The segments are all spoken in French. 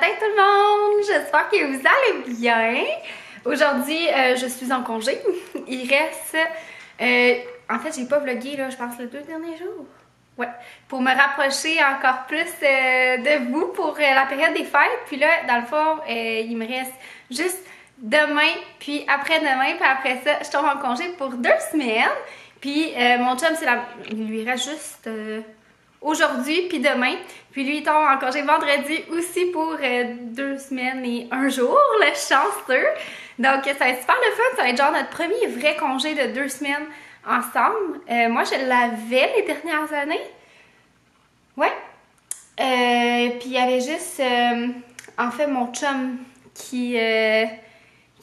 matin tout le monde! J'espère que vous allez bien. Aujourd'hui, je suis en congé. Il reste... en fait, j'ai pas vlogué, là, je pense, les 2 derniers jours. Ouais, pour me rapprocher encore plus de vous pour la période des fêtes. Puis là, dans le fond, il me reste juste demain, puis après-demain, puis après ça, je tombe en congé pour 2 semaines. Puis mon chum, il lui reste juste... aujourd'hui puis demain. Puis lui, il tombe en congé vendredi aussi pour 2 semaines et 1 jour, le chanceux. Donc, ça va être super le fun. Ça va être genre notre premier vrai congé de 2 semaines ensemble. Moi, je l'avais les dernières années. Ouais. Puis il y avait juste, en fait, mon chum qui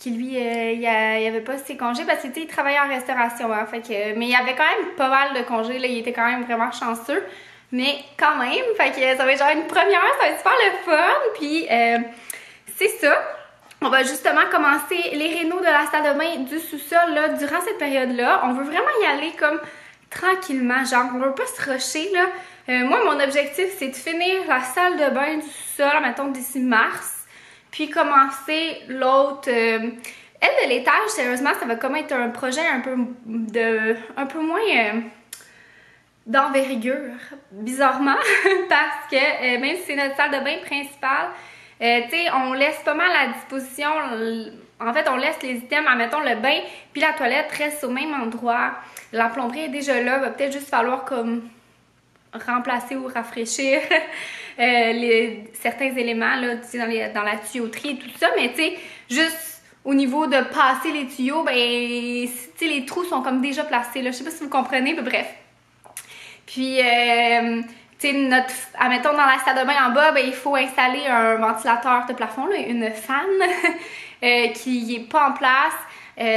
lui, il avait pas ses congés parce qu'il travaillait en restauration. Hein, fait que, mais il y avait quand même pas mal de congés. Là, il était quand même vraiment chanceux. Mais quand même, fait que ça va être genre une première, ça va être super le fun. Puis c'est ça. On va justement commencer les rénaux de la salle de bain du sous-sol là, durant cette période-là. On veut vraiment y aller comme tranquillement, genre on veut pas se rusher là. Moi, mon objectif, c'est de finir la salle de bain du sous-sol, mettons d'ici mars. Puis commencer l'autre... elle de l'étage, sérieusement, ça va comme être un projet un peu moins... d'envergure, bizarrement, parce que même si c'est notre salle de bain principale, tu sais, on laisse pas mal à disposition, en fait, on laisse les items, admettons le bain, puis la toilette reste au même endroit, la plomberie est déjà là, va peut-être juste falloir comme remplacer ou rafraîchir certains éléments, là, tu sais, dans la tuyauterie et tout ça, mais tu sais, juste au niveau de passer les tuyaux, ben, tu sais, les trous sont comme déjà placés, là, je sais pas si vous comprenez, mais bref. Puis, tu sais, admettons dans la salle de bain en bas, ben, il faut installer un ventilateur de plafond, là, une fan qui n'est pas en place.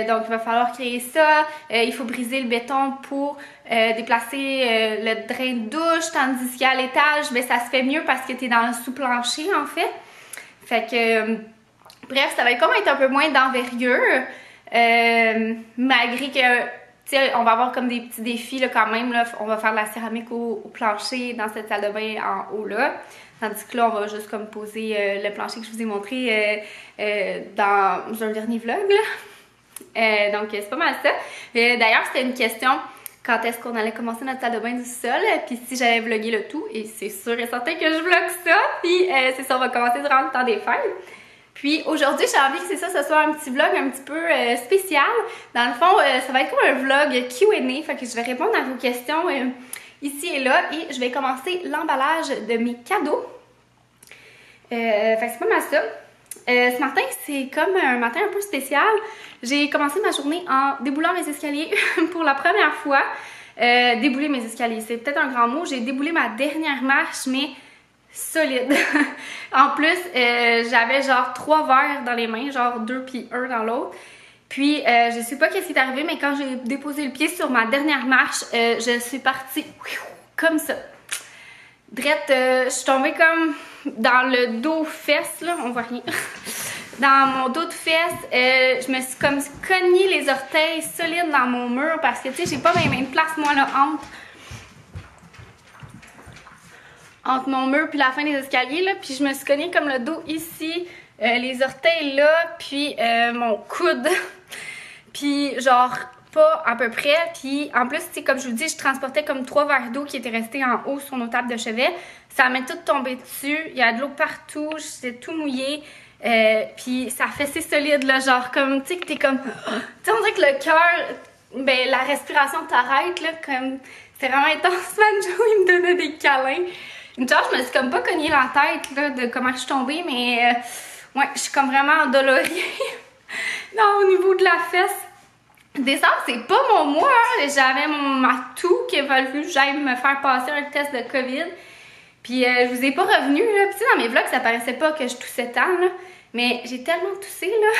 Donc, il va falloir créer ça. Il faut briser le béton pour déplacer le drain de douche, tandis qu'à l'étage, ben, ça se fait mieux parce que tu es dans le sous-plancher, en fait. Fait que, bref, ça va comme être un peu moins d'envergure, malgré que... T'sais, on va avoir comme des petits défis là, quand même. Là. On va faire de la céramique au plancher dans cette salle de bain en haut là. Tandis que là, on va juste comme poser le plancher que je vous ai montré dans un dernier vlog. Là. Donc, c'est pas mal ça. D'ailleurs, c'était une question quand est-ce qu'on allait commencer notre salle de bain du sol. Puis si j'allais vlogger le tout. Et c'est sûr et certain que je vlog ça. Puis c'est ça, on va commencer durant le temps des fêtes. Puis aujourd'hui, j'ai envie que c'est ça, ce soit un petit vlog un petit peu spécial. Dans le fond, ça va être comme un vlog Q&A, fait que je vais répondre à vos questions ici et là. Et je vais commencer l'emballage de mes cadeaux. Fait que c'est pas mal ça. Ce matin, c'est comme un matin un peu spécial. J'ai commencé ma journée en déboulant mes escaliers pour la première fois. Débouler mes escaliers, c'est peut-être un grand mot. J'ai déboulé ma dernière marche, mais... solide. En plus, j'avais genre 3 verres dans les mains, genre 2 puis 1 dans l'autre. Puis, je sais pas qu'est-ce qui est arrivé, mais quand j'ai déposé le pied sur ma dernière marche, je suis partie comme ça. Drette, je suis tombée comme dans le dos-fesse, là, on voit rien. Dans mon dos de fesse, je me suis comme cogné les orteils solides dans mon mur parce que, tu sais, j'ai pas mes mains de place, moi, là, entre mon mur puis la fin des escaliers, là, puis je me suis cognée comme le dos ici, les orteils là, puis mon coude, puis genre pas à peu près, puis en plus, tu sais, comme je vous dis, je transportais comme 3 verres d'eau qui étaient restés en haut sur nos tables de chevet, ça m'est tout tombé dessus, il y a de l'eau partout, j'étais tout mouillée, puis ça fait si solide, là, genre comme, tu sais, que t'es comme, tu sais, on dirait que le cœur, ben la respiration t'arrête, là, comme, c'est vraiment intense, Manjo, il me donnait des câlins. Une chose, je me suis comme pas cogné la tête là, de comment je suis tombée, mais ouais, je suis comme vraiment endolorie. Non, au niveau de la fesse. Décembre, c'est pas mon mois. Hein. J'avais ma toux qui a fallu que j'aille me faire passer un test de COVID. Puis je vous ai pas revenu, là. Puis dans mes vlogs, ça paraissait pas que je toussais tant, là. Mais j'ai tellement toussé, là,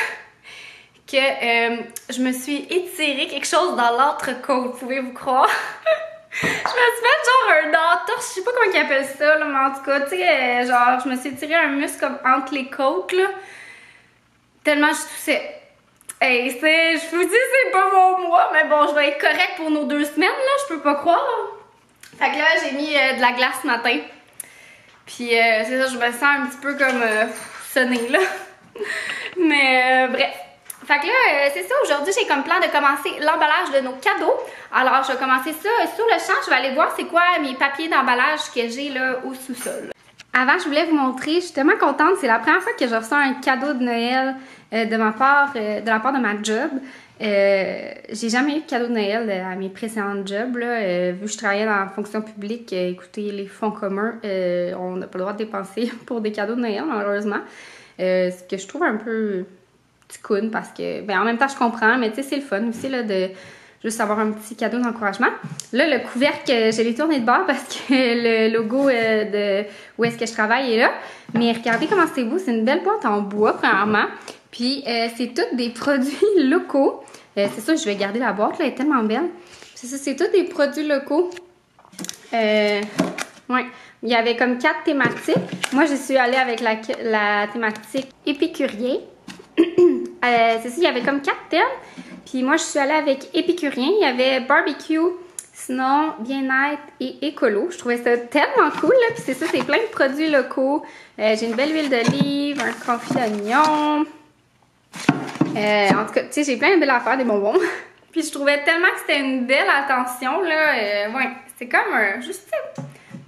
que je me suis étiré quelque chose dans l'entrecôte, pouvez-vous croire? Je me suis fait genre un entorse, je sais pas comment ils appellent ça, là, mais en tout cas, tu sais, genre, je me suis tiré un muscle comme entre les côtes, là, tellement je toussais. Hey, je vous dis, c'est pas mon mois, mais bon, je vais être correcte pour nos 2 semaines, là, je peux pas croire. Fait que là, j'ai mis de la glace ce matin. Puis c'est ça, je me sens un petit peu comme sonner, là. Mais bref. Fait que là, c'est ça, aujourd'hui, j'ai comme plan de commencer l'emballage de nos cadeaux. Alors, je vais commencer ça sur le champ. Je vais aller voir c'est quoi mes papiers d'emballage que j'ai là au sous-sol. Avant, je voulais vous montrer, je suis tellement contente. C'est la première fois que je reçois un cadeau de Noël de la part de ma job. J'ai jamais eu de cadeau de Noël à mes précédentes jobs. Là. Vu que je travaillais dans la fonction publique, écoutez, les fonds communs, on n'a pas le droit de dépenser pour des cadeaux de Noël, malheureusement. Ce que je trouve un peu cool parce que, ben, en même temps, je comprends, mais tu sais, c'est le fun aussi là, de juste avoir un petit cadeau d'encouragement. Là, le couvercle, je l'ai tourné de bord parce que le logo de où est-ce que je travaille est là. Mais regardez comment c'est beau. C'est une belle boîte en bois, premièrement. Puis, c'est tous des produits locaux. C'est ça, je vais garder la boîte, là, elle est tellement belle. C'est ça, c'est tous des produits locaux. Ouais. Il y avait comme 4 thématiques. Moi, je suis allée avec la thématique épicurien. C'est ça, il y avait comme 4 thèmes. Puis moi, je suis allée avec épicurien. Il y avait barbecue, sinon bien-être et écolo. Je trouvais ça tellement cool, là. Puis c'est ça, c'est plein de produits locaux. J'ai une belle huile d'olive, un confit d'oignon. En tout cas, tu sais, j'ai plein de belles affaires, des bonbons. Puis je trouvais tellement que c'était une belle attention, là. Ouais, c'est comme juste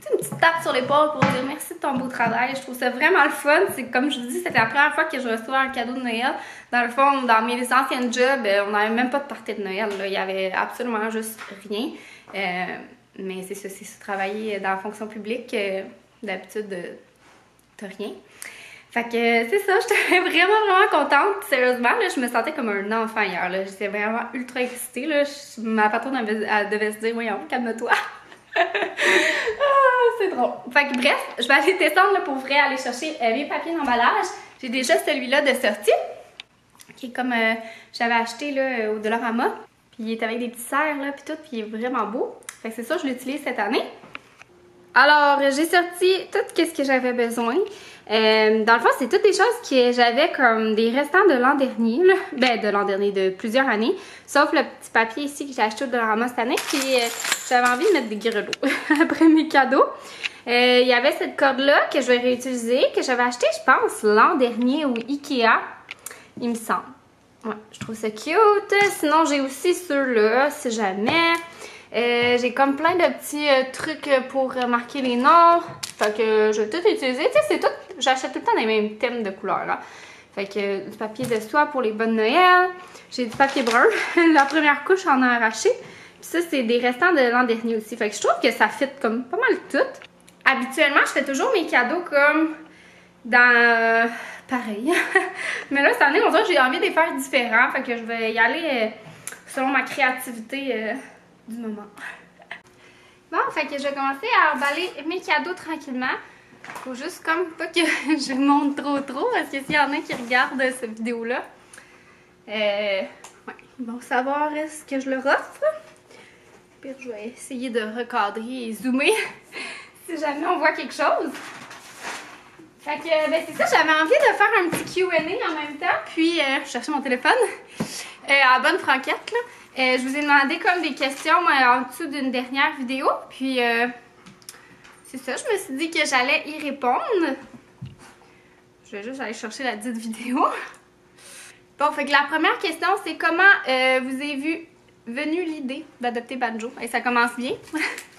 une petite tape sur l'épaule pour dire merci de ton beau travail. Je trouve ça vraiment le fun. C'est comme je vous dis, c'était la première fois que je reçois un cadeau de Noël. Dans le fond, dans mes anciennes jobs, on n'avait même pas de party de Noël. Là. Il y avait absolument juste rien. Mais c'est ça, c'est travailler dans la fonction publique. D'habitude, t'as rien. Fait que c'est ça, j'étais vraiment contente. Sérieusement, là, je me sentais comme un enfant hier. J'étais vraiment ultra excitée. Là. Ma patronne elle devait se dire, voyons, calme-toi. C'est drôle. Fait que bref, je vais aller descendre là, pour vrai, aller chercher mes papiers d'emballage. J'ai déjà celui-là de sortie, qui est comme j'avais acheté là, au Dollarama. Puis il est avec des petits serres, là, puis tout, puis il est vraiment beau. Fait que c'est ça, je l'utilise cette année. Alors, j'ai sorti tout ce que j'avais besoin. Dans le fond, c'est toutes des choses que j'avais comme des restants de l'an dernier. Là. Ben, de l'an dernier, de plusieurs années. Sauf le petit papier ici que j'ai acheté au Dollarama cette année. Puis j'avais envie de mettre des grelots après mes cadeaux. Il y avait cette corde-là que je vais réutiliser, que j'avais acheté, je pense, l'an dernier au Ikea. Il me semble. Ouais, je trouve ça cute. Sinon, j'ai aussi ceux-là, si jamais. J'ai comme plein de petits trucs pour marquer les noms. Fait que je vais tout utiliser. Tu sais, c'est tout. J'achète tout le temps les mêmes thèmes de couleurs. Hein. Fait que du papier de soie pour les bonnes Noël. J'ai du papier brun. La première couche en a arraché. Puis ça, c'est des restants de l'an dernier aussi. Fait que je trouve que ça fit comme pas mal tout. Habituellement, je fais toujours mes cadeaux comme dans... pareil. Mais là, cette année, on dirait que j'ai envie de les faire différents. Fait que je vais y aller selon ma créativité du moment. Bon, fait que je vais commencer à emballer mes cadeaux tranquillement. Faut juste comme pas que je monte trop parce que s'il y en a qui regardent cette vidéo-là, ouais, ils vont savoir ce que je leur offre. Puis je vais essayer de recadrer et zoomer si jamais on voit quelque chose. Fait que, ben c'est ça, j'avais envie de faire un petit Q&A en même temps. Puis, je cherchais mon téléphone à bonne franquette, là. Je vous ai demandé comme des questions en dessous d'une dernière vidéo. Puis, c'est ça, je me suis dit que j'allais y répondre. Je vais juste aller chercher la dite vidéo. Bon, fait que la première question, c'est comment vous est venue l'idée d'adopter Banjo? Et ça commence bien.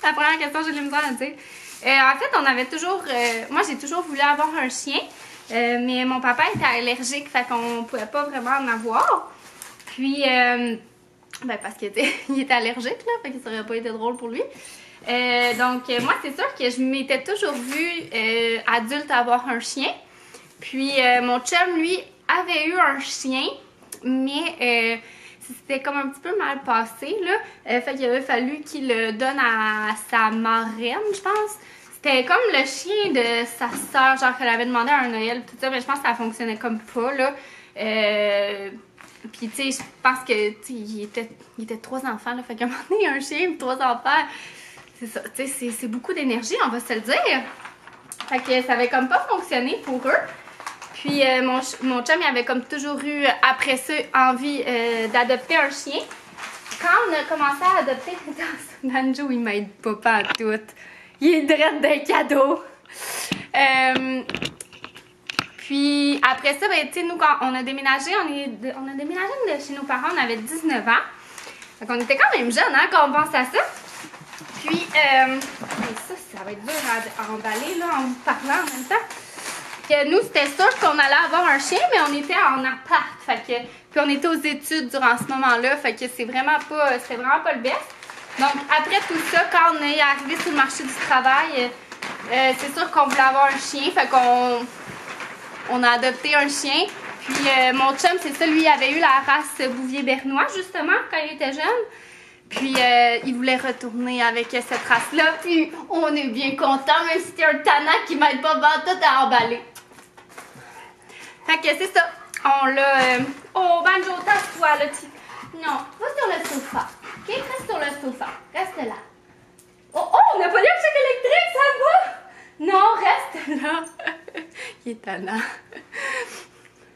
La première question, j'ai de la misère à dire. En fait, on avait toujours... moi, j'ai toujours voulu avoir un chien. Mais mon papa était allergique, fait qu'on pouvait pas vraiment en avoir. Puis... ben parce qu'il était allergique, là, fait que ça aurait pas été drôle pour lui. Donc, moi, c'est sûr que je m'étais toujours vue adulte avoir un chien. Puis, mon chum, lui, avait eu un chien, mais c'était comme un petit peu mal passé, là. Fait qu'il avait fallu qu'il le donne à sa marraine, je pense. C'était comme le chien de sa soeur, genre qu'elle avait demandé à un Noël, tout ça, mais je pense que ça fonctionnait comme pas, là. Puis, tu sais, je pense que, tu sais, il était 3 enfants, là. Fait qu'à un moment donné, un chien et 3 enfants, c'est ça, tu sais, c'est beaucoup d'énergie, on va se le dire. Fait que ça avait comme pas fonctionné pour eux. Puis, mon chum, il avait comme toujours eu, après ça, envie d'adopter un chien. Quand on a commencé à adopter, Banjo, il m'aide pas à tout. Il est drette d'un cadeau. Puis après ça, ben, tu sais, nous, quand on a déménagé, on a déménagé de chez nos parents, on avait 19 ans. Donc on était quand même jeunes, hein, quand on pense à ça. Puis, ça va être dur à emballer, là, en vous parlant en même temps. Que nous, c'était sûr qu'on allait avoir un chien, mais on était en appart. Fait que, puis on était aux études durant ce moment-là. Fait que c'était vraiment pas le best. Donc, après tout ça, quand on est arrivé sur le marché du travail, c'est sûr qu'on voulait avoir un chien. Fait qu'on a adopté un chien. Puis mon chum, c'est ça, lui, il avait eu la race Bouvier Bernois, justement, quand il était jeune. Puis il voulait retourner avec cette race-là. Puis on est bien content, même si c'était un tannant qui m'aide pas tout à emballer. Fait que c'est ça. On l'a... Oh, Banjo, tasse-toi, là. Non, va sur le sofa. OK? Reste sur le sofa. Reste là. Oh, on n'a pas dit un choc électrique, ça va? Non, reste là. Il est tannant.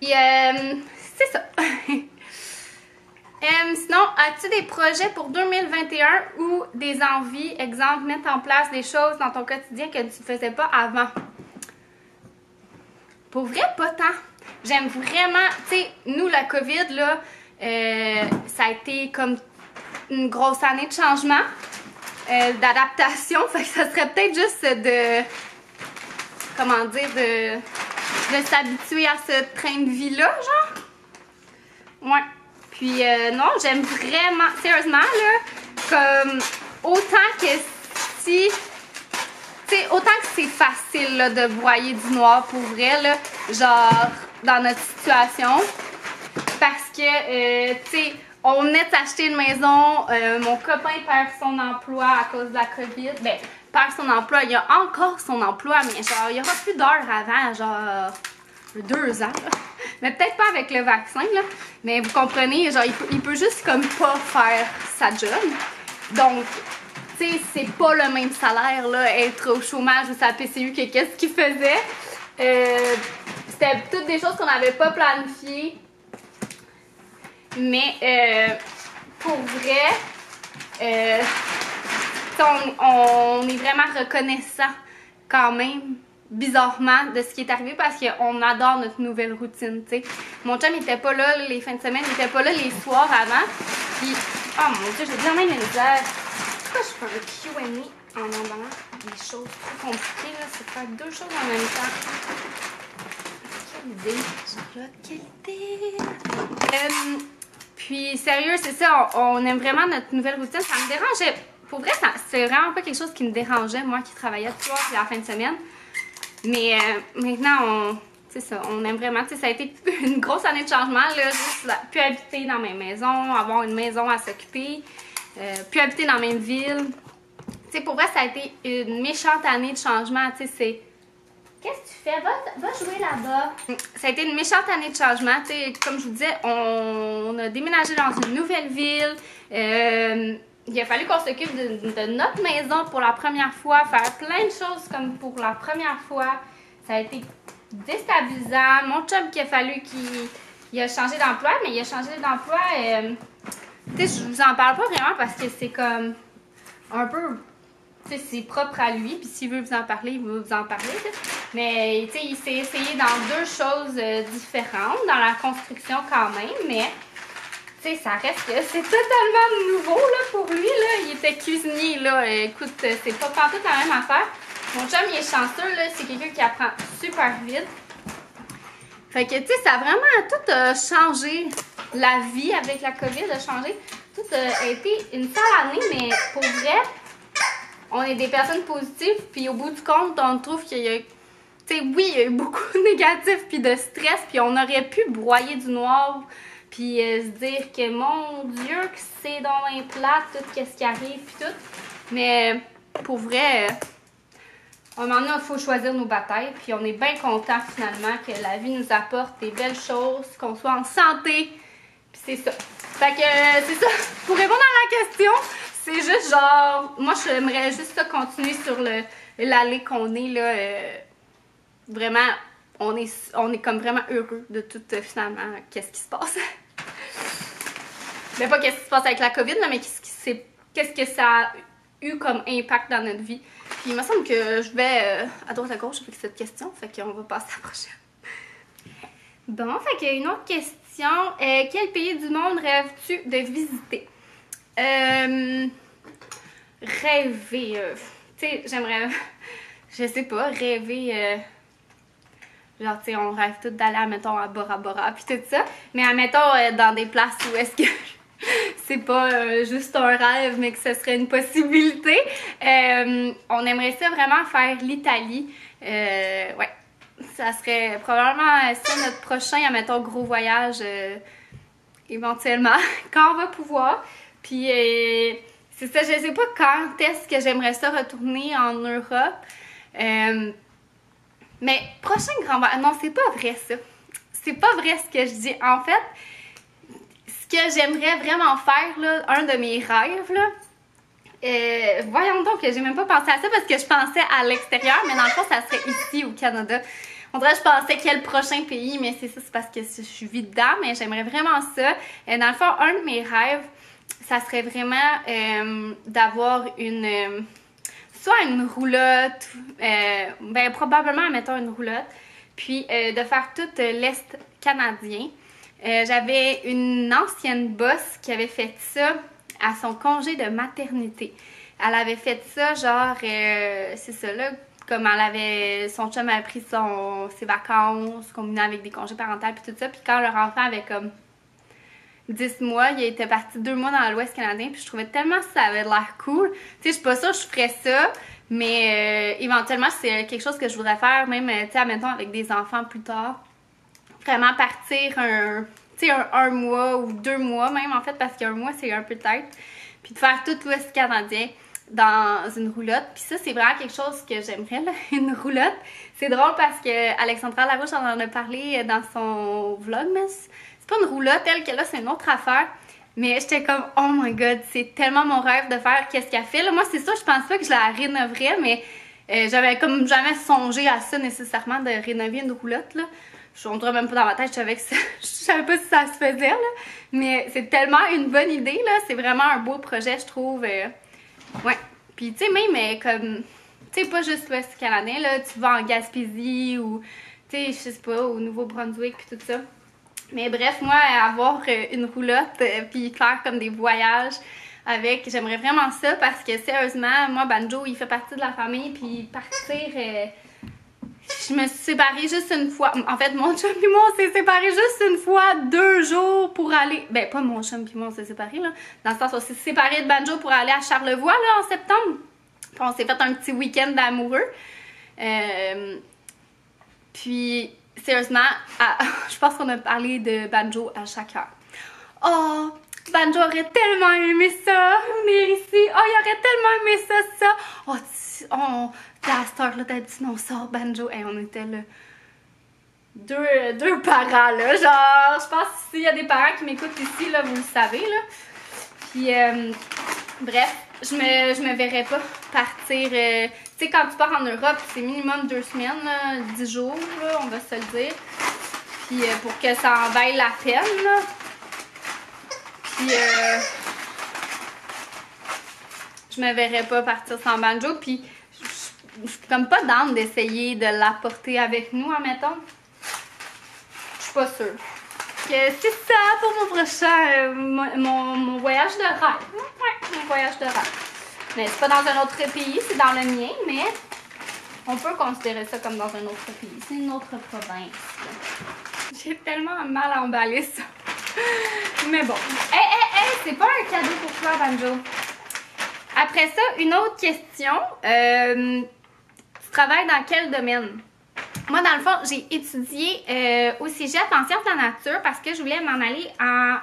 Puis, c'est ça. Sinon, as-tu des projets pour 2021 ou des envies, exemple, mettre en place des choses dans ton quotidien que tu ne faisais pas avant? Pour vrai, pas tant. J'aime vraiment, tu sais, nous, la COVID, là, ça a été comme une grosse année de changement, d'adaptation. Fait que ça serait peut-être juste de, comment dire, de s'habituer à ce train de vie-là, genre. Ouais. Puis non, j'aime vraiment, sérieusement, là, comme autant que si, tu sais, autant que c'est facile, là, de broyer du noir pour vrai, là, genre, dans notre situation, parce que, tu sais, on venait de s'acheter une maison, mon copain perd son emploi à cause de la COVID, ben, perd son emploi, il a encore son emploi, mais genre, il y aura plus d'heures avant, genre... 2 ans, là. Mais peut-être pas avec le vaccin, là. Mais vous comprenez, genre, il peut juste comme pas faire sa job. Donc, tu sais, c'est pas le même salaire, là, être au chômage ou sa PCU que qu'est-ce qu'il faisait. C'était toutes des choses qu'on n'avait pas planifiées. Mais, pour vrai, on est vraiment reconnaissant quand même, bizarrement, de ce qui est arrivé parce qu'on adore notre nouvelle routine, tu sais. Mon chum n'était pas là les fins de semaine, il n'était pas là les soirs avant. Puis, oh mon Dieu, j'ai vraiment une misère. Pourquoi je fais un Q&A en emballant des choses trop compliquées, là? C'est faire 2 choses en même temps. Quelle idée! Genre là, quelle idée! Puis, sérieux, c'est ça, on aime vraiment notre nouvelle routine. Ça me dérangeait. Pour vrai, c'est vraiment pas quelque chose qui me dérangeait, moi qui travaillais le soir et la fin de semaine. Mais maintenant, c'est ça, on aime vraiment, tu sais, ça a été une grosse année de changement, là, juste plus habiter dans la même maison, avoir une maison à s'occuper, plus habiter dans la même ville. Tu sais, pour vrai, ça a été une méchante année de changement, tu sais, c'est... Qu'est-ce que tu fais? Va jouer là-bas. Ça a été une méchante année de changement, tu sais, comme je vous disais, on a déménagé dans une nouvelle ville, il a fallu qu'on s'occupe de notre maison pour la première fois, faire plein de choses comme pour la première fois. Ça a été déstabilisant. Mon chum qu'il a fallu qu'il a changé d'emploi, mais il a changé d'emploi. Tu sais, je vous en parle pas vraiment parce que c'est comme un peu, tu sais, c'est propre à lui. Puis s'il veut vous en parler, il veut vous en parler. T'sais. Mais tu sais, il s'est essayé dans 2 choses différentes, dans la construction quand même, mais... Tu sais, ça reste que c'est totalement nouveau là, pour lui. Là. Il était cuisinier. Là. Écoute, c'est pas toute la même affaire. Mon chum, il est chanceux. C'est quelqu'un qui apprend super vite. Fait que, tu sais, ça a vraiment tout changé. La vie avec la COVID a changé. Tout a été une sale année, mais pour vrai, on est des personnes positives. Puis au bout du compte, on trouve qu'il y a... Tu sais, oui, il y a eu beaucoup de négatifs puis de stress. Puis on aurait pu broyer du noir... Puis se dire que, mon Dieu, que c'est dans les plate, tout ce qui arrive, puis tout. Mais pour vrai, à un moment donné, il faut choisir nos batailles. Puis on est bien content finalement que la vie nous apporte des belles choses, qu'on soit en santé. Puis c'est ça. Fait que c'est ça. Pour répondre à la question, c'est juste genre, moi j'aimerais juste ça continuer sur l'allée qu'on est là. Vraiment, on est comme vraiment heureux de tout finalement qu'est-ce qui se passe. Mais pas qu'est-ce qui se passe avec la COVID, là, mais qu'est-ce que ça a eu comme impact dans notre vie. Puis il me semble que je vais à droite à gauche avec cette question, fait qu'on va passer à la prochaine. Bon, fait qu'il y a une autre question. Quel pays du monde rêves-tu de visiter? Rêver. Tu sais, j'aimerais, je sais pas, rêver. Genre, tu sais, on rêve tous d'aller, mettons, à Bora Bora, puis tout ça. Mais admettons, dans des places où est-ce que c'est pas juste un rêve, mais que ce serait une possibilité. On aimerait ça vraiment faire l'Italie. Ouais. Ça serait probablement ça notre prochain, admettons, gros voyage éventuellement, quand on va pouvoir. Puis, c'est ça, je sais pas quand est-ce que j'aimerais ça retourner en Europe. Mais prochain grand voyage, non, c'est pas vrai ça. C'est pas vrai ce que je dis. En fait, ce que j'aimerais vraiment faire, là, un de mes rêves, là, voyons donc, j'ai même pas pensé à ça parce que je pensais à l'extérieur, mais dans le fond, ça serait ici au Canada. On dirait que je pensais quel prochain pays, mais c'est ça, c'est parce que je suis vide dedans, mais j'aimerais vraiment ça. Dans le fond, un de mes rêves, ça serait vraiment d'avoir une... soit une roulotte, ben probablement, mettons, une roulotte, puis de faire tout l'Est canadien. J'avais une ancienne boss qui avait fait ça à son congé de maternité. Elle avait fait ça, genre, c'est ça, là, comme elle avait, son chum avait pris ses vacances, combiné avec des congés parentaux, puis tout ça, puis quand leur enfant avait comme 10 mois, il était parti 2 mois dans l'Ouest canadien, puis je trouvais tellement que ça avait l'air cool. Tu sais, je suis pas sûre que je ferais ça, mais éventuellement, c'est quelque chose que je voudrais faire, même, tu sais, admettons, avec des enfants plus tard. Vraiment partir un mois ou 2 mois même, en fait, parce qu'un mois, c'est un peu tête. Puis de faire tout l'Ouest canadien dans une roulotte. Puis ça, c'est vraiment quelque chose que j'aimerais, là, une roulotte. C'est drôle parce que Alexandra Larouche en a parlé dans son vlogmas. C'est pas une roulotte, elle, que là, c'est une autre affaire. Mais j'étais comme, oh my god, c'est tellement mon rêve de faire qu'est-ce qu'elle fait. Là, moi, c'est ça, je pense pas que je la rénoverais, mais j'avais comme jamais songé à ça nécessairement, de rénover une roulotte, là. Je ne rentrais même pas dans ma tête, je savais que ça, je savais pas si ça se faisait, là. Mais c'est tellement une bonne idée, là. C'est vraiment un beau projet, je trouve. Ouais. Puis, tu sais, même comme, tu sais, pas juste l'Ouest canadien, là. Tu vas en Gaspésie ou, tu sais, je sais pas, au Nouveau-Brunswick, puis tout ça. Mais bref, moi, avoir une roulotte, puis faire comme des voyages avec, j'aimerais vraiment ça parce que, sérieusement, moi, Banjo, il fait partie de la famille, puis partir... je me suis séparée juste une fois. En fait, mon chum et moi, on s'est séparés juste une fois, 2 jours pour aller... Ben, pas mon chum et moi, on s'est séparés, là. Dans le sens, on s'est séparés de Banjo pour aller à Charlevoix, là, en septembre. Puis on s'est fait un petit week-end d'amoureux. Puis, sérieusement, je pense qu'on a parlé de Banjo à chaque heure. Oh, Banjo aurait tellement aimé ça, venir ici. Oh, il aurait tellement aimé ça. Oh, à cette heure-là, d'habitude, on sort Banjo. Et on était là. Deux parents, là. Genre, je pense que s'il y a des parents qui m'écoutent ici, là, vous le savez, là. Puis, bref, je me verrais pas partir. Tu sais, quand tu pars en Europe, c'est minimum 2 semaines, là, 10 jours, là, on va se le dire. Puis, pour que ça en vaille la peine, là. Puis, je me verrais pas partir sans Banjo. Puis, je suis comme pas d'âme d'essayer de l'apporter avec nous, admettons. Je suis pas sûre. C'est ça pour mon prochain, mon voyage de rêve. Ouais, mon voyage de rêve. Mais c'est pas dans un autre pays, c'est dans le mien, mais on peut considérer ça comme dans un autre pays. C'est une autre province. J'ai tellement mal à emballer ça. Mais bon. Hey, c'est pas un cadeau pour toi, Banjo. Après ça, une autre question. Tu travailles dans quel domaine? Moi, dans le fond, j'ai étudié au cégep en sciences de la nature parce que je voulais m'en aller en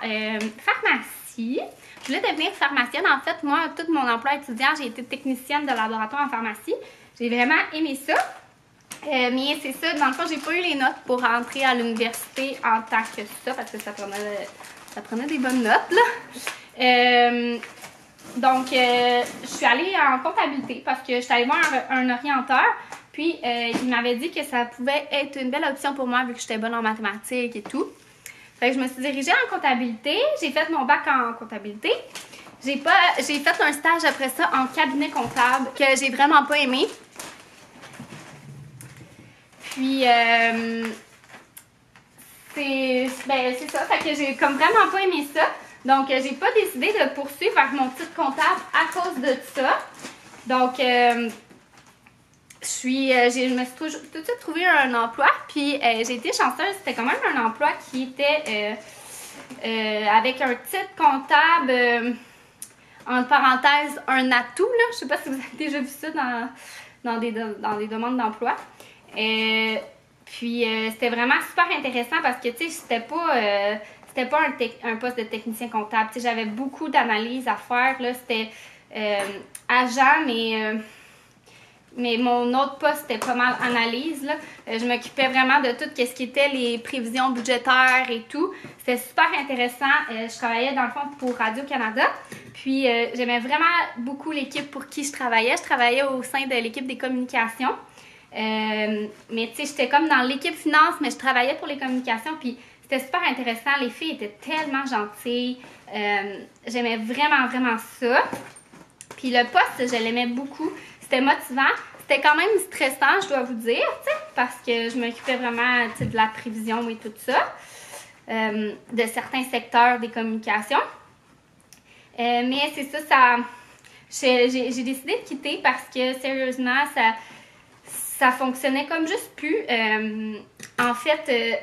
pharmacie. Je voulais devenir pharmacienne. En fait, moi, tout mon emploi étudiant, j'ai été technicienne de laboratoire en pharmacie. J'ai vraiment aimé ça. Mais c'est ça, dans le fond, j'ai pas eu les notes pour rentrer à l'université en tant que ça parce que ça prenait des bonnes notes, là. Donc, je suis allée en comptabilité parce que je suis allée voir un orienteur. Puis, il m'avait dit que ça pouvait être une belle option pour moi vu que j'étais bonne en mathématiques et tout. Fait que je me suis dirigée en comptabilité. J'ai fait mon bac en comptabilité. J'ai fait un stage après ça en cabinet comptable que j'ai vraiment pas aimé. Puis, c'est ça. Fait que j'ai comme vraiment pas aimé ça. Donc, j'ai pas décidé de poursuivre avec mon titre comptable à cause de ça. Donc, je me suis tout de suite trouvé un emploi. Puis, j'ai été chanceuse. C'était quand même un emploi qui était avec un titre comptable, entre parenthèses, un atout. Là. Je sais pas si vous avez déjà vu ça dans des demandes d'emploi. Puis, c'était vraiment super intéressant parce que, tu sais, c'était pas un poste de technicien comptable. Tu sais, j'avais beaucoup d'analyses à faire. Là, c'était agent, mais mon autre poste, c'était pas mal analyse. Là. Je m'occupais vraiment de tout ce qui était les prévisions budgétaires et tout. C'était super intéressant. Je travaillais, dans le fond, pour Radio-Canada. Puis, j'aimais vraiment beaucoup l'équipe pour qui je travaillais. Je travaillais au sein de l'équipe des communications. Mais tu sais, j'étais comme dans l'équipe finance, mais je travaillais pour les communications. Puis, c'était super intéressant. Les filles étaient tellement gentilles. J'aimais vraiment, vraiment ça. Puis le poste, je l'aimais beaucoup. C'était motivant. C'était quand même stressant, je dois vous dire, tu sais, parce que je m'occupais vraiment de la prévision et tout ça, de certains secteurs des communications. Mais c'est ça, j'ai décidé de quitter parce que, sérieusement, ça fonctionnait comme juste plus. En fait,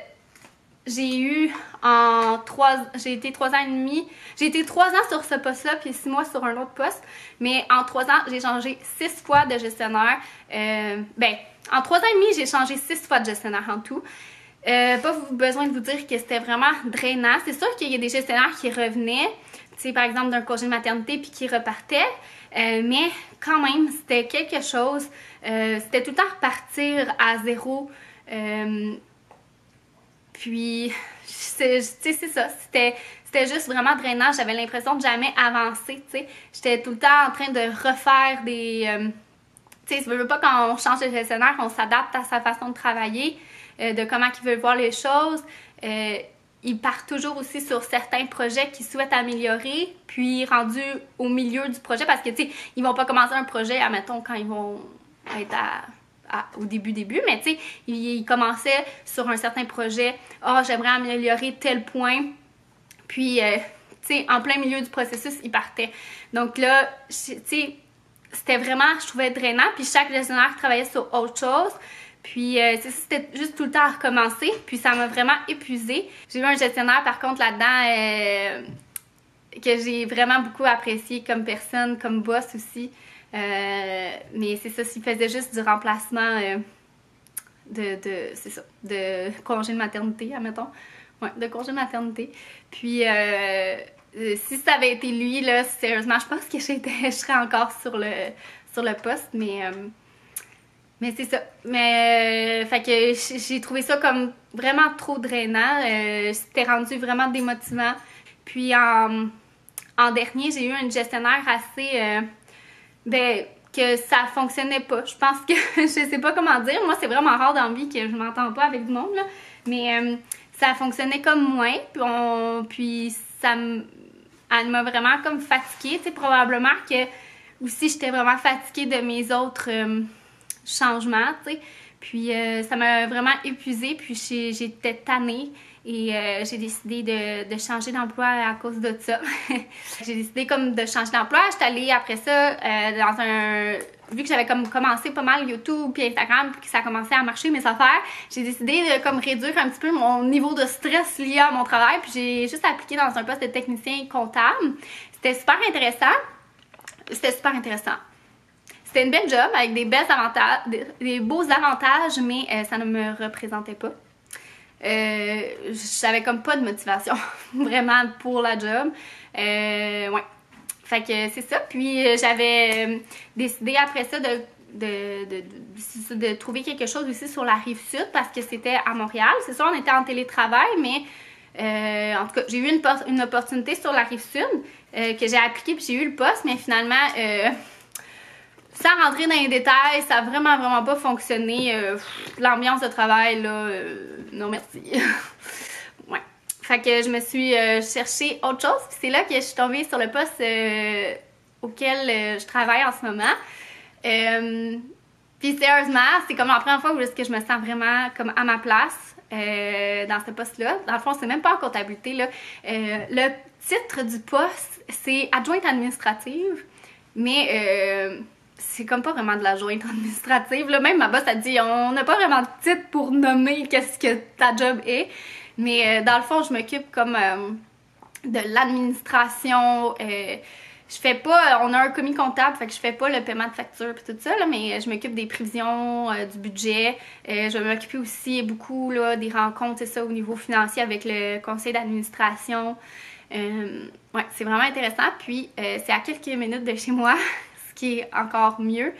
j'ai été 3 ans et demi. J'ai été 3 ans sur ce poste-là, puis 6 mois sur un autre poste. Mais en 3 ans, j'ai changé 6 fois de gestionnaire. En 3 ans et demi, j'ai changé 6 fois de gestionnaire en tout. Pas besoin de vous dire que c'était vraiment drainant. C'est sûr qu'il y a des gestionnaires qui revenaient, tu sais, par exemple, d'un congé de maternité, puis qui repartaient. Mais quand même, c'était quelque chose. C'était tout le temps repartir à zéro. Puis, c'est ça. C'était juste vraiment drainant. J'avais l'impression de jamais avancer, tu sais. J'étais tout le temps en train de refaire des... tu sais, ça veut pas quand on change de gestionnaire, on s'adapte à sa façon de travailler, de comment il veut voir les choses. Il part toujours aussi sur certains projets qu'il souhaite améliorer, puis rendu au milieu du projet, parce que, tu sais, ils vont pas commencer un projet, admettons, quand ils vont être au début, mais tu sais, il commençait sur un certain projet. « j'aimerais améliorer tel point. » Puis, tu sais, en plein milieu du processus, il partait. Donc là, tu sais, c'était vraiment, je trouvais drainant. Puis chaque gestionnaire travaillait sur autre chose. Puis, c'était juste tout le temps à recommencer. Puis, ça m'a vraiment épuisée. J'ai eu un gestionnaire, par contre, là-dedans, que j'ai vraiment beaucoup apprécié comme personne, comme boss aussi. Mais c'est ça, s'il faisait juste du remplacement c'est ça, de congé de maternité, admettons. Ouais, de congé de maternité. Puis, si ça avait été lui, là, sérieusement, je pense que je serais encore sur le poste, mais c'est ça. Mais, fait que j'ai trouvé ça comme vraiment trop drainant. C'était rendu vraiment démotivant. Puis, en dernier, j'ai eu une gestionnaire assez... que ça fonctionnait pas. Je pense que, je sais pas comment dire, moi c'est vraiment rare dans la vie que je m'entends pas avec du monde, là, mais ça fonctionnait comme moins, puis elle m'a vraiment comme fatiguée, tu sais, probablement que aussi j'étais vraiment fatiguée de mes autres changements, tu sais, puis ça m'a vraiment épuisée, puis j'étais tannée. Et j'ai décidé de changer d'emploi à cause de ça. J'ai décidé comme de changer d'emploi. J'étais allée après ça vu que j'avais comme commencé pas mal YouTube puis Instagram puis que ça commençait à marcher mes affaires, j'ai décidé de comme réduire un petit peu mon niveau de stress lié à mon travail. Puis j'ai juste appliqué dans un poste de technicien comptable. C'était super intéressant. C'était une belle job avec des beaux avantages, mais ça ne me représentait pas. J'avais comme pas de motivation vraiment pour la job. Ouais. Fait que c'est ça. Puis j'avais décidé après ça de trouver quelque chose aussi sur la Rive-Sud parce que c'était à Montréal. C'est sûr, on était en télétravail, mais en tout cas, j'ai eu une opportunité sur la Rive-Sud que j'ai appliqué puis j'ai eu le poste, mais finalement... sans rentrer dans les détails, ça a vraiment, vraiment pas fonctionné. L'ambiance de travail, là, non merci. Ouais. Fait que je me suis cherché autre chose. Puis c'est là que je suis tombée sur le poste auquel je travaille en ce moment. Puis sérieusement, c'est comme la première fois où est-ce que je me sens vraiment comme à ma place. dans ce poste-là. Dans le fond, c'est même pas en comptabilité, là. Le titre du poste, c'est adjointe administrative, mais c'est comme pas vraiment de l'adjointe administrative, là. Même ma boss a dit, on n'a pas vraiment de titre pour nommer qu'est-ce que ta job est, mais dans le fond, je m'occupe comme de l'administration. Je fais pas, on a un commis comptable, fait que je fais pas le paiement de facture et tout ça, là, mais je m'occupe des prévisions, du budget. Je vais m'occuper aussi beaucoup là, des rencontres, c'est ça, au niveau financier avec le conseil d'administration. Ouais, c'est vraiment intéressant. Puis, c'est à quelques minutes de chez moi, ce qui est encore mieux.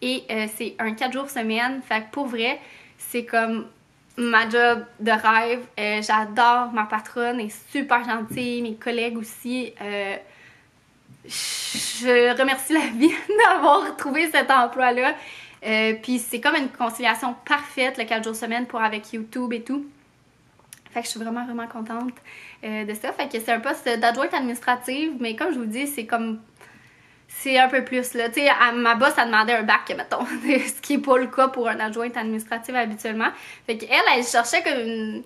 Et c'est un 4 jours semaine, fait que pour vrai, c'est comme ma job de rêve. J'adore ma patronne, elle est super gentille, mes collègues aussi. Je remercie la vie d'avoir trouvé cet emploi-là. Puis c'est comme une conciliation parfaite, le 4 jours semaine pour avec YouTube et tout. Fait que je suis vraiment, vraiment contente de ça. Fait que c'est un poste d'adjointe administrative, mais comme je vous dis, c'est comme... C'est un peu plus, là. Tu sais, ma boss a demandé un bac, mettons, ce qui n'est pas le cas pour un adjointe administrative habituellement. Fait qu'elle, elle cherchait comme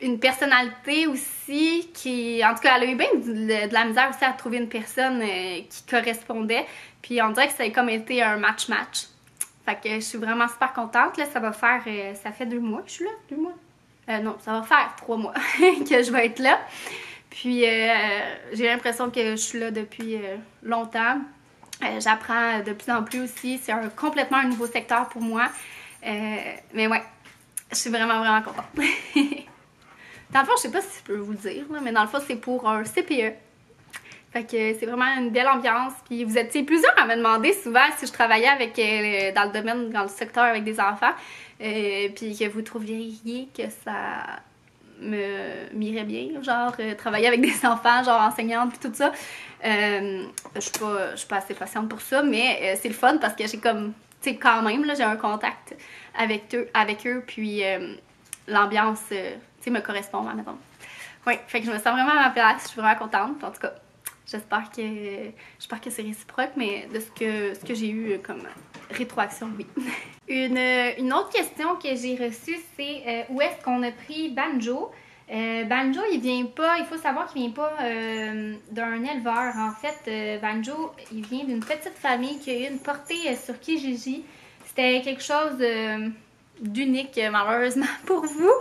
une personnalité aussi qui... En tout cas, elle a eu bien de la misère aussi à trouver une personne qui correspondait. Puis on dirait que ça a comme été un match-match. Fait que je suis vraiment super contente. Là, ça va faire... ça fait 2 mois que je suis là. 2 mois? Non, ça va faire 3 mois que je vais être là. Puis j'ai l'impression que je suis là depuis longtemps. J'apprends de plus en plus aussi. C'est complètement un nouveau secteur pour moi. Mais ouais, je suis vraiment, vraiment contente. Dans le fond, je sais pas si je peux vous le dire, là, mais dans le fond, c'est pour un CPE. Fait que c'est vraiment une belle ambiance. Puis vous êtes plusieurs à me demander souvent si je travaillais avec dans le domaine, dans le secteur avec des enfants. Puis que vous trouviez que ça m'irait bien, genre travailler avec des enfants, genre enseignante puis tout ça. Je suis pas assez patiente pour ça, mais c'est le fun parce que j'ai comme, tu sais, quand même, là, j'ai un contact avec eux puis l'ambiance, tu sais, me correspond, admettons. Oui, fait que je me sens vraiment à ma place, je suis vraiment contente, en tout cas. J'espère que c'est réciproque, mais de ce que j'ai eu comme rétroaction, oui. Une autre question que j'ai reçue, c'est où est-ce qu'on a pris Banjo? Banjo, il faut savoir qu'il vient pas d'un éleveur. En fait, Banjo, il vient d'une petite famille qui a eu une portée sur Kijiji. C'était quelque chose d'unique, malheureusement, pour vous.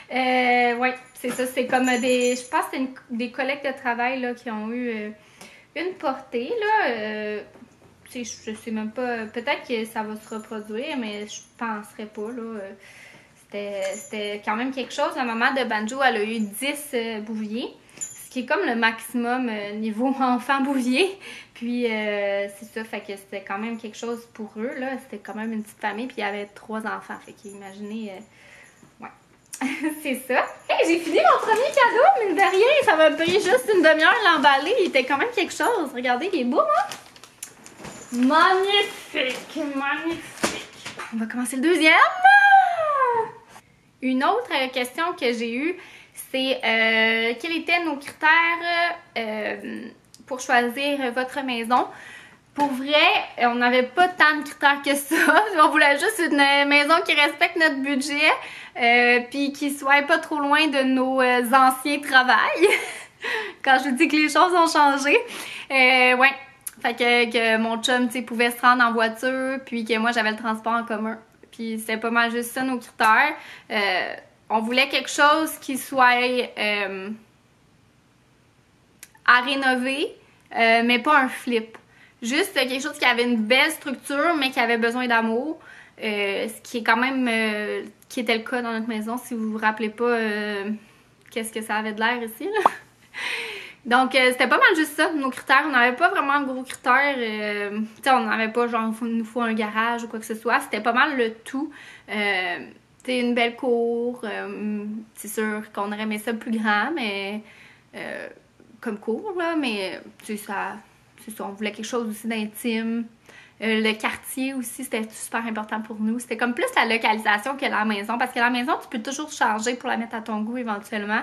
Ouais, c'est ça, c'est comme je pense que c'est des collègues de travail là, qui ont eu une portée, là. Je sais même pas, peut-être que ça va se reproduire, mais je penserais pas, là. C'était quand même quelque chose. La maman de Banjo, elle a eu 10 bouviers, ce qui est comme le maximum niveau enfant bouvier. Puis c'est ça, fait que c'était quand même quelque chose pour eux, là. C'était quand même une petite famille, puis il y avait 3 enfants. Fait qu'imaginez, ouais. C'est ça. Hey, j'ai fini mon premier cadeau, mine de rien. Ça m'a pris juste une demi-heure l'emballer. Il était quand même quelque chose. Regardez, il est beau, hein? Magnifique, magnifique. On va commencer le deuxième. Une autre question que j'ai eue, c'est quels étaient nos critères pour choisir votre maison. Pour vrai, on n'avait pas tant de critères que ça. On voulait juste une maison qui respecte notre budget, puis qui soit pas trop loin de nos anciens travails. Quand je vous dis que les choses ont changé. Ouais. Fait que mon chum, tu sais, pouvait se rendre en voiture, puis que moi, j'avais le transport en commun. Puis c'était pas mal juste ça, nos critères. On voulait quelque chose qui soit à rénover, mais pas un flip. Juste quelque chose qui avait une belle structure, mais qui avait besoin d'amour. Ce qui est quand même... qui était le cas dans notre maison, si vous vous rappelez pas qu'est-ce que ça avait de l'air ici, là. Donc, c'était pas mal juste ça, nos critères. On n'avait pas vraiment de gros critères. Tu sais, on n'avait pas genre, il nous faut un garage ou quoi que ce soit. C'était pas mal le tout. Tu sais, une belle cour. C'est sûr qu'on aurait aimé ça plus grand, mais... comme cour, là. Mais, tu sais, c'est ça. On voulait quelque chose aussi d'intime. Le quartier aussi, c'était super important pour nous. C'était comme plus la localisation que la maison. Parce que la maison, tu peux toujours changer pour la mettre à ton goût éventuellement.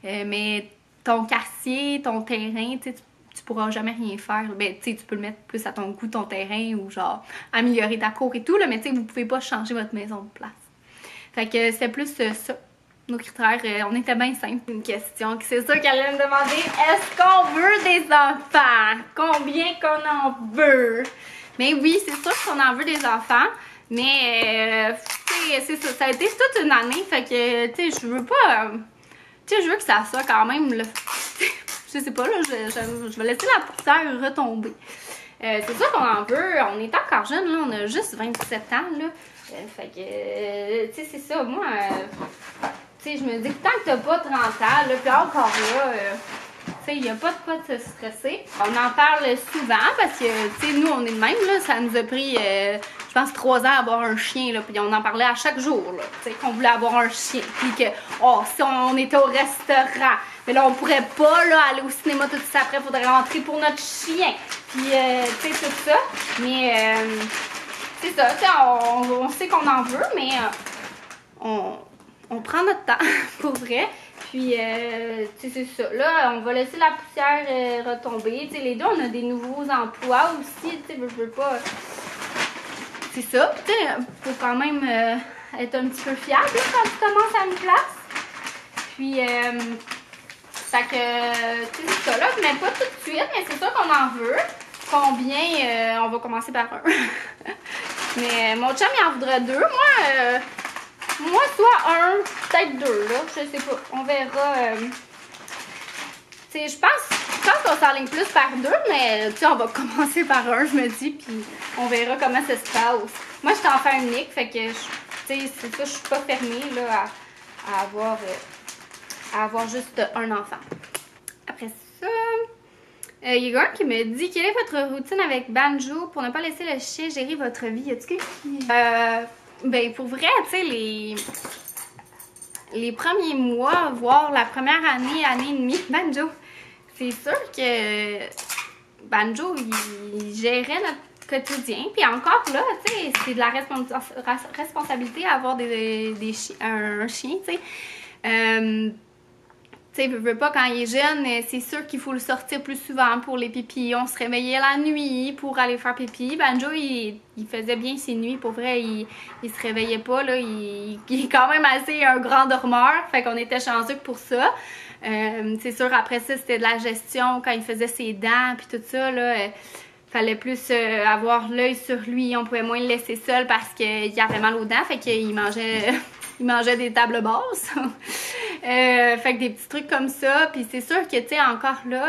Mais... ton quartier, ton terrain, tu pourras jamais rien faire. Ben, tu peux le mettre plus à ton goût, ton terrain, ou genre améliorer ta cour et tout, là, mais vous pouvez pas changer votre maison de place. Fait que c'est plus ça. nos critères, on était bien simple. Une question que c'est sûr qu'elle allait me demander, est-ce qu'on veut des enfants? Combien qu'on en veut? Mais oui, c'est sûr qu'on en veut des enfants. Mais, c'est ça, ça a été toute une année. Fait que, tu sais, je veux pas... tu sais, je veux que ça soit quand même... Là, je sais pas, là, je vais laisser la poussière retomber. C'est sûr qu'on en veut. On est encore jeune, là. On a juste 27 ans, là. Fait que, tu sais, c'est ça. Moi, tu sais, je me dis que tant que t'as pas 30 ans, là, puis encore là... tu sais, il n'y a pas de quoi de se stresser. On en parle souvent parce que, tu sais, nous, on est de même, là. Ça nous a pris, je pense, 3 ans à avoir un chien, là. Puis on en parlait à chaque jour, là. Tu sais, qu'on voulait avoir un chien. Puis que, oh, si on était au restaurant, mais là, on pourrait pas, là, aller au cinéma tout de suite après. Il faudrait rentrer pour notre chien. Puis, tu sais, tout ça. Mais, c'est ça, tu sais, on sait qu'on en veut, mais on prend notre temps, pour vrai. Puis, tu sais, c'est ça. Là, on va laisser la poussière retomber. Tu sais, les deux, on a des nouveaux emplois aussi. Tu sais, je veux pas... C'est ça. Tu sais, faut quand même être un petit peu fiable là, quand tu commences à une place. Puis, fait que, tu sais, c'est ça. Là, mais pas tout de suite, mais c'est ça qu'on en veut. Combien? On va commencer par un. Mais mon chum, il en voudrait 2. Moi, soit un, peut-être 2, là. Je sais pas. On verra. Tu sais, je pense qu'on s'enligne plus par 2, mais tu sais, on va commencer par un, je me dis, puis on verra comment ça se passe. Moi, je suis enfant unique, fait que, tu sais, c'est ça, je suis pas fermée, là, à avoir juste un enfant. Après ça, il y a quelqu'un qui me dit, quelle est votre routine avec Banjo pour ne pas laisser le chien gérer votre vie? Y a-t-il quelqu'un qui... ben, pour vrai, tu sais, les premiers mois, voire la première année et demie, Banjo, c'est sûr que Banjo, il gérait notre quotidien. Puis encore là, tu sais, c'est de la responsabilité à avoir un chien, tu sais. Tu sais, veux pas, quand il est jeune, c'est sûr qu'il faut le sortir plus souvent pour les pipis. On se réveillait la nuit pour aller faire pipi. Banjo, il faisait bien ses nuits. Pour vrai, il se réveillait pas, là. Il est quand même assez un grand dormeur. Fait qu'on était chanceux pour ça. C'est sûr, après ça, c'était de la gestion quand il faisait ses dents puis tout ça, là. Fallait plus avoir l'œil sur lui. On pouvait moins le laisser seul parce qu'il avait mal aux dents. Fait qu'il mangeait... il mangeait des tables basses. Fait que des petits trucs comme ça. Puis c'est sûr que, tu sais, encore là,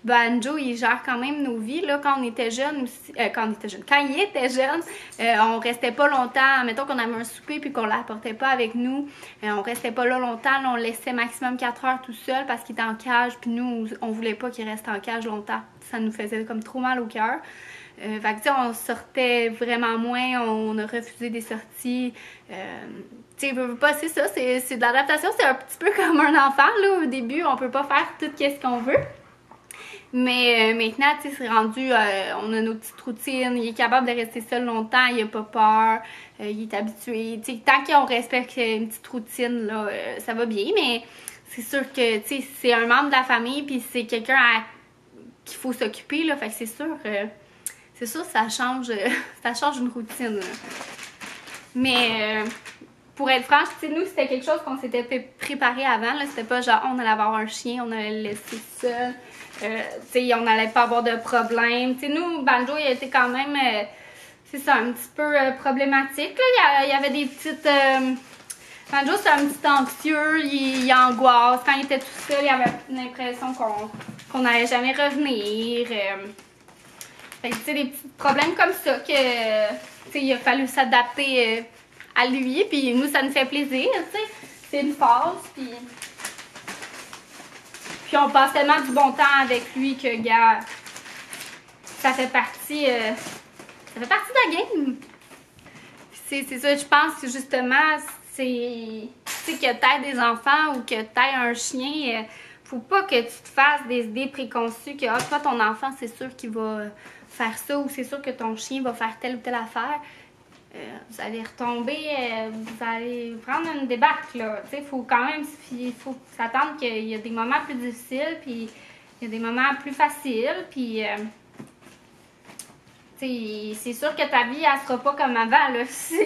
Banjo, il gère quand même nos vies. Là, quand on était jeunes, quand il était jeune, on restait pas longtemps. Mettons qu'on avait un souper puis qu'on l'apportait pas avec nous. On restait pas là longtemps. Là, on le laissait maximum 4 heures tout seul parce qu'il était en cage. Puis nous, on voulait pas qu'il reste en cage longtemps. Ça nous faisait comme trop mal au cœur. Fait que, tu sais, on sortait vraiment moins. On a refusé des sorties. Tu sais, pas, c'est ça, c'est de l'adaptation, c'est un petit peu comme un enfant, là, au début, on peut pas faire tout ce qu'on veut. Mais maintenant, tu sais, c'est rendu, on a nos petites routines, il est capable de rester seul longtemps, il a pas peur, il est habitué. Tu sais, tant qu'on respecte une petite routine, là, ça va bien, mais c'est sûr que, tu sais, c'est un membre de la famille, puis c'est quelqu'un qu'il faut s'occuper, là, fait que c'est sûr, ça change une routine, là. Mais... pour être franche, tu sais, nous, c'était quelque chose qu'on s'était fait préparer avant. C'était pas genre, on allait avoir un chien, on allait le laisser seul. Tu sais, on n'allait pas avoir de problème. Tu sais, nous, Banjo, il était quand même, c'est ça, un petit peu problématique. Là. Il y avait des petites... Banjo, c'est un petit anxieux, il angoisse. Quand il était tout seul, il avait l'impression qu'on n'allait jamais revenir. Fait que, tu sais, des petits problèmes comme ça que, tu sais, il a fallu s'adapter... à lui, puis nous, ça nous fait plaisir, tu sais. C'est une phase, puis on passe tellement du bon temps avec lui que, gars, ça fait partie de la game. C'est ça, je pense que justement, c'est que t'aies des enfants ou que t'aies un chien, faut pas que tu te fasses des idées préconçues que, toi, ton enfant, c'est sûr qu'il va faire ça ou c'est sûr que ton chien va faire telle ou telle affaire. Vous allez retomber, vous allez prendre une débâcle, là. Tu sais, faut quand même, il faut s'attendre qu'il y a des moments plus difficiles, puis il y a des moments plus faciles, puis tu sais, c'est sûr que ta vie, elle sera pas comme avant, là. Si tu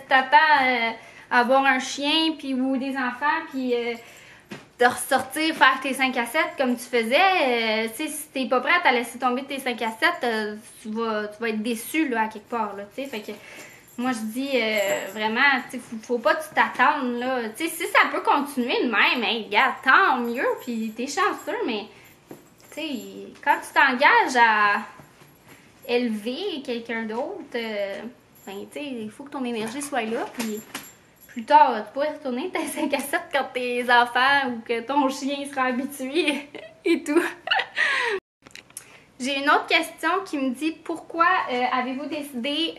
t'attends avoir un chien puis ou des enfants puis de ressortir faire tes 5 à 7 comme tu faisais. Tu sais, si t'es pas prête à laisser tomber tes 5 à 7, tu vas être déçu là, à quelque part. Là, tu sais, fait que moi je dis vraiment, tu sais, faut pas que tu t'attendes là. Tu sais, si ça peut continuer de même, hein, regarde, tant mieux, puis t'es chanceux, mais tu sais, quand tu t'engages à élever quelqu'un d'autre, ben tu sais, il faut que ton énergie soit là, puis plus tard, tu pourrais retourner tes 5 à 7 quand tes enfants ou que ton chien sera habitué et tout. J'ai une autre question qui me dit pourquoi avez-vous décidé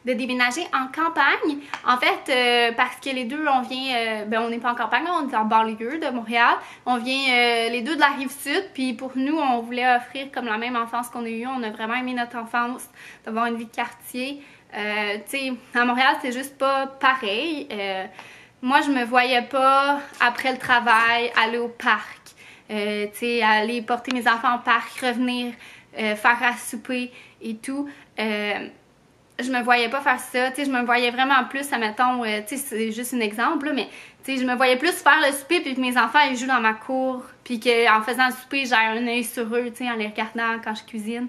de déménager en campagne? En fait, parce que les deux, on vient, ben on n'est pas en campagne, on est en banlieue de Montréal. On vient les deux de la Rive-Sud, puis pour nous, on voulait offrir comme la même enfance qu'on a eue. On a vraiment aimé notre enfance, d'avoir une vie de quartier. Tu sais, à Montréal, c'est juste pas pareil. Moi, je me voyais pas, après le travail, aller au parc. Tu sais, aller porter mes enfants au parc, revenir, faire à souper et tout. Je me voyais pas faire ça. Tu sais, je me voyais vraiment plus, admettons, tu sais, c'est juste un exemple, là, mais tu sais, je me voyais plus faire le souper puis que mes enfants, ils jouent dans ma cour. Puis qu'en faisant le souper, j'ai un œil sur eux, tu sais, en les regardant quand je cuisine.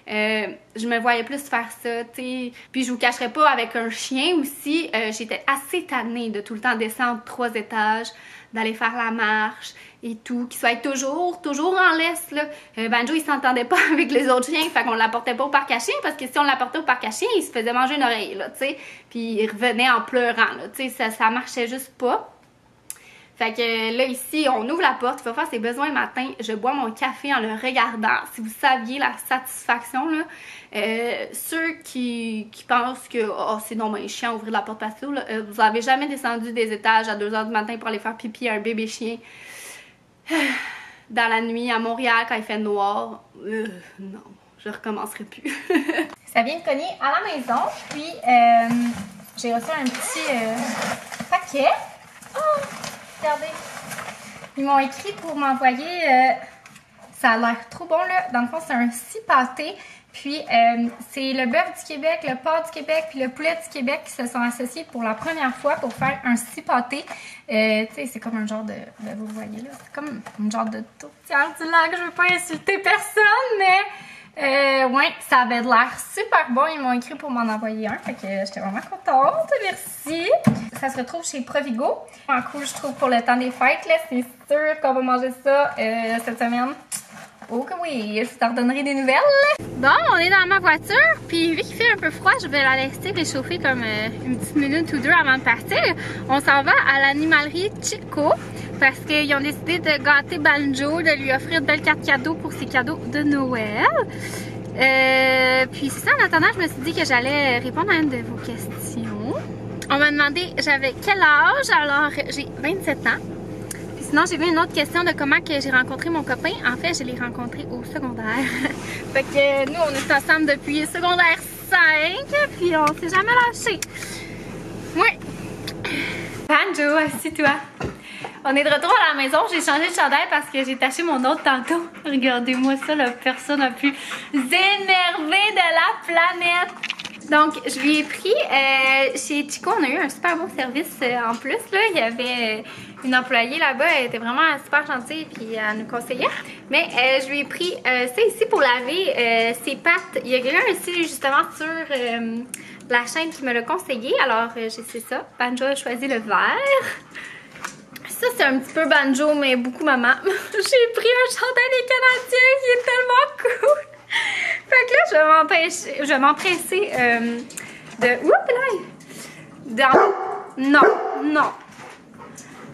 Je me voyais plus faire ça, tu sais. Puis je vous cacherai pas, avec un chien aussi, j'étais assez tannée de tout le temps descendre 3 étages, d'aller faire la marche et tout, qu'il soit toujours en laisse, là. Banjo, il s'entendait pas avec les autres chiens, fait qu'on l'apportait pas au parc à chien, parce que si on l'apportait au parc à chien, il se faisait manger une oreille, là, tu sais. Puis il revenait en pleurant, là, tu sais, ça marchait juste pas. Fait que là, ici, on ouvre la porte, il va faire ses besoins le matin, je bois mon café en le regardant. Si vous saviez la satisfaction, là, ceux qui pensent que oh, c'est non mais chiant ouvrir la porte partout, là, vous avez jamais descendu des étages à 2 h du matin pour aller faire pipi à un bébé chien dans la nuit à Montréal quand il fait noir. Non, je recommencerai plus. Ça vient de cogner à la maison, puis j'ai reçu un petit paquet. Oh! Regardez, ils m'ont écrit pour m'envoyer, ça a l'air trop bon là, dans le fond c'est un scie pâté, puis c'est le bœuf du Québec, le porc du Québec, puis le poulet du Québec qui se sont associés pour la première fois pour faire un scie pâté. Tu sais, c'est comme un genre de, vous voyez là, c'est comme un genre de tourtière du lac, je veux pas insulter personne, mais ouais, ça avait l'air super bon. Ils m'ont écrit pour m'en envoyer un. Fait que j'étais vraiment contente. Merci. Ça se retrouve chez Provigo. En cool, je trouve, pour le temps des fêtes. C'est sûr qu'on va manger ça cette semaine. Oh que oui, je t'en redonnerai des nouvelles. Bon, on est dans ma voiture. Puis vu qu'il fait un peu froid, je vais la laisser réchauffer comme une petite minute ou deux avant de partir. On s'en va à l'animalerie Chico. Parce qu'ils ont décidé de gâter Banjo, de lui offrir de belles cartes cadeaux pour ses cadeaux de Noël. Puis c'est ça, en attendant, je me suis dit que j'allais répondre à une de vos questions. On m'a demandé j'avais quel âge, alors j'ai 27 ans. Puis sinon, j'ai vu une autre question de comment que j'ai rencontré mon copain. En fait, je l'ai rencontré au secondaire. Fait que nous, on est ensemble depuis secondaire 5, puis on s'est jamais lâchés. Oui. Banjo, assis-toi. On est de retour à la maison, j'ai changé de chandail parce que j'ai taché mon autre tantôt. Regardez-moi ça, la personne la plus énervée de la planète. Donc, je lui ai pris, chez Chico, on a eu un super beau service en plus. Là. Il y avait une employée là-bas, elle était vraiment super gentille puis elle nous conseillait. Mais je lui ai pris ça ici pour laver ses pattes. Il y a quelqu'un ici justement sur la chaîne qui me l'a conseillé. Alors, j'ai fait ça. Banjo a choisi le vert. Ça, c'est un petit peu Banjo, mais beaucoup maman. J'ai pris un chandail des Canadiens qui est tellement cool. Fait que là, je vais m'empresser de... Oups là! Non.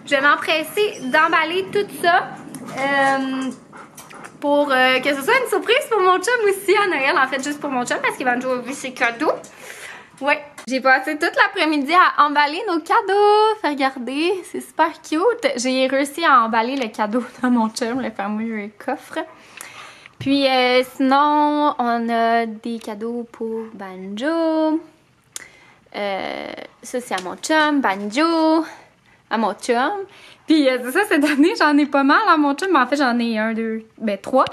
Je vais m'empresser d'emballer tout ça pour que ce soit une surprise pour mon chum aussi à Noël. En fait, juste pour mon chum parce que Banjo a vu ses cadeaux. Ouais. J'ai passé toute l'après-midi à emballer nos cadeaux. Fait regarder, c'est super cute. J'ai réussi à emballer le cadeau de mon chum, le fameux coffre. Puis sinon, on a des cadeaux pour Banjo. Ça, c'est à mon chum. Banjo, à mon chum. Puis ça, cette année, j'en ai pas mal à mon chum. Mais en fait, j'en ai 1, 2, 3.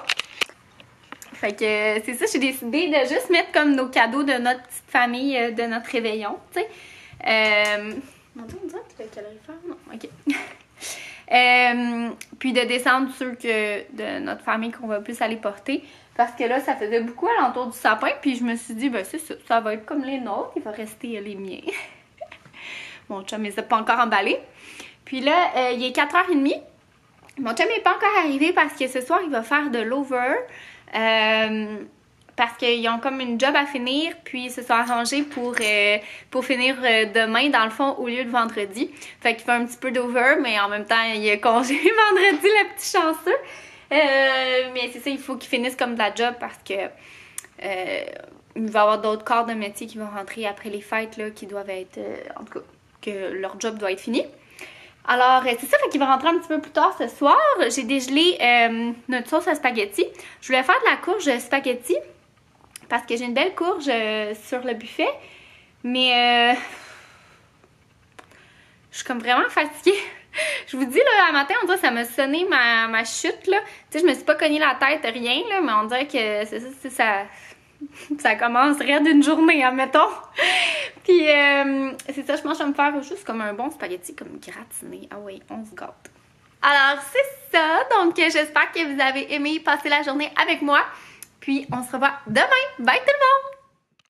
Fait que c'est ça, j'ai décidé de juste mettre comme nos cadeaux de notre petite famille, de notre réveillon, tu sais. Mon Dieu, on dirait que le calorifère, non, ok. Puis de descendre ceux de notre famille qu'on va plus aller porter. Parce que là, ça faisait beaucoup alentour du sapin. Puis je me suis dit, ben c'est ça, ça va être comme les nôtres. Il va rester les miens. Mon chum, il s'est pas encore emballé. Puis là, il est 4h30. Mon chum n'est pas encore arrivé parce que ce soir, il va faire de l'over. Parce qu'ils ont comme une job à finir, puis ils se sont arrangés pour finir demain, dans le fond, au lieu de vendredi. Fait qu'il fait un petit peu d'over, mais en même temps, il a congé vendredi, le petit chanceux. Mais c'est ça, il faut qu'ils finissent comme de la job parce que il va y avoir d'autres corps de métier qui vont rentrer après les fêtes, là, qui doivent être, en tout cas, que leur job doit être fini. Alors, c'est ça, fait qu'il va rentrer un petit peu plus tard ce soir. J'ai dégelé notre sauce à spaghetti. Je voulais faire de la courge spaghetti. Parce que j'ai une belle courge sur le buffet. Mais je suis comme vraiment fatiguée. Je vous dis, là, un matin, on dirait que ça m'a sonné ma chute, là. Tu sais, je me suis pas cogné la tête, rien, là. Mais on dirait que c'est ça commencerait d'une journée, admettons. Puis, c'est ça, je pense que je vais me faire juste comme un bon spaghetti, comme gratiné. Ah oui, on se gâte. Alors, c'est ça. Donc, j'espère que vous avez aimé passer la journée avec moi. Puis, on se revoit demain. Bye tout le monde!